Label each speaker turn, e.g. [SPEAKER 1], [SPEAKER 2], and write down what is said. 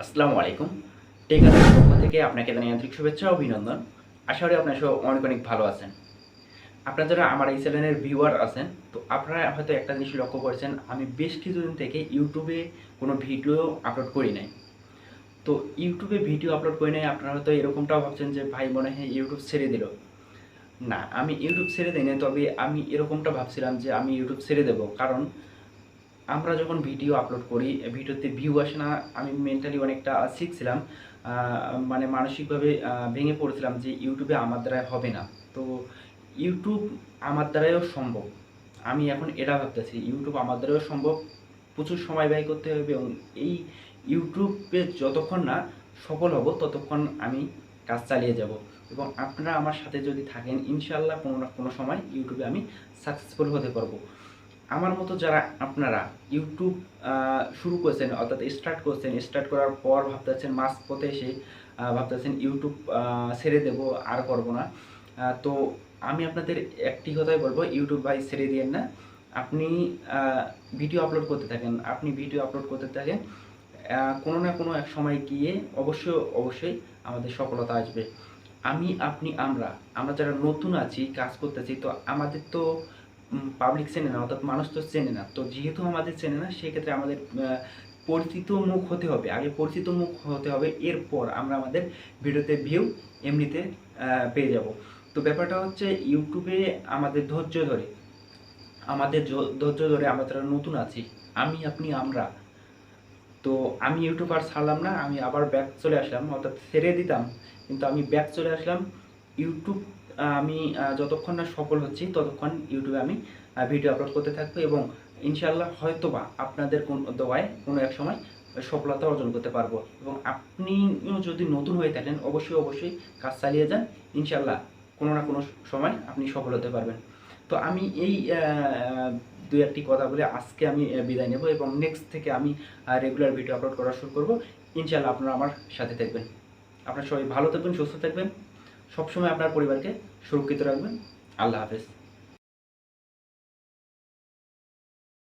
[SPEAKER 1] আসসালামু আলাইকুম। টেকালাপের পক্ষ থেকে আপনাকে জানাই আন্তরিক শুভেচ্ছা ও অভিনন্দন। আশা করি আপনারা সব অনেক অনেক ভালো আছেন। আপনারা যারা আমার এই চ্যানেলের ভিউয়ার আছেন, তো আপনারা হয়তো একটা জিনিস লক্ষ্য করেছেন, আমি বেশ কিছুদিন থেকে ইউটিউবে কোনো ভিডিও আপলোড করি নাই। তো ইউটিউবে ভিডিও আপলোড করি নাই, আপনারা হয়তো এরকমটাও ভাবছেন যে ভাই মনে হয় ইউটিউব ছেড়ে দিল। না, আমি ইউটিউব ছেড়ে দিই না, তবে আমি এরকমটা ভাবছিলাম যে আমি ইউটিউব ছেড়ে দেবো। কারণ আমরা যখন ভিডিও আপলোড করি, ভিডিওতে ভিউ আসে না। আমি মেন্টালি অনেকটা শিখছিলাম, মানে মানসিকভাবে ভেঙে পড়েছিলাম যে ইউটিউবে আমার দ্বারা হবে না। তো ইউটিউব আমার দ্বারাও সম্ভব। আমি এখন এটা ভাবতেছি ইউটিউব আমার দ্বারাও সম্ভব। প্রচুর সময় ব্যয় করতে হবে এবং এই ইউটিউবে যতক্ষণ না সফল হব ততক্ষণ আমি কাজ চালিয়ে যাব। এবং আপনারা আমার সাথে যদি থাকেন, ইনশাআল্লাহ কোনো না কোনো সময় ইউটিউবে আমি সাকসেসফুল হতে পারবো। আমার মতো যারা আপনারা ইউটিউব শুরু করেছেন, অর্থাৎ স্টার্ট করার পর ভাবতেছেন মাঝপথে এসে ভাবতেছেন ইউটিউব ছেড়ে দেব, আর করব না। তো আমি আপনাদের একটি কথাই বলবো, ইউটিউব ভাই ছেড়ে দিয়েন না। আপনি ভিডিও আপলোড করতে থাকেন, কোনো না কোনো এক সময় গিয়ে অবশ্যই আমাদের সফলতা আসবে। আমরা আমরা যারা নতুন আছি, কাজ করতেছি, তো আমাদের তো পাবলিক চেনে না, অর্থাৎ মানুষ তো চেনে না। তো যেহেতু আমাদের চেনে না, সেক্ষেত্রে আমাদের পরিচিত মুখ হতে হবে, আগে পরিচিত মুখ হতে হবে, এরপর আমরা আমাদের ভিডিওতে ভিউ এমনিতে পেয়ে যাব। তো ব্যাপারটা হচ্ছে ইউটিউবে আমাদের ধৈর্য ধরে আমরা যারা নতুন আছি, আমরা, তো আমি ইউটিউব আর ছাড়লাম না, আমি আবার ব্যাক চলে আসলাম, অর্থাৎ ছেড়ে দিতাম, কিন্তু আমি ব্যাক চলে আসলাম। ইউটিউব আমি যতক্ষণ না সফল হচ্ছি ততক্ষণ ইউটিউবে আমি ভিডিও আপলোড করতে থাকবো এবং ইনশাআল্লাহ হয়তোবা আপনাদের কোন দোয়ায় কোনো এক সময় সফলতা অর্জন করতে পারবো। এবং আপনিও যদি নতুন হয়ে থাকেন, অবশ্যই কাজ চালিয়ে যান। ইনশাআল্লাহ কোনো না কোনো সময় আপনি সফল হতে পারবেন। তো আমি এই দুই একটি কথা বলে আজকে আমি বিদায় নেব এবং নেক্সট থেকে আমি রেগুলার ভিডিও আপলোড করা শুরু করব। ইনশাআল্লাহ আপনারা আমার সাথে থাকবেন। আপনারা সবাই ভালো থাকবেন, সুস্থ থাকবেন, সবসময় আপনার পরিবারকে সুরক্ষিত রাখবেন। আল্লাহ হাফেজ।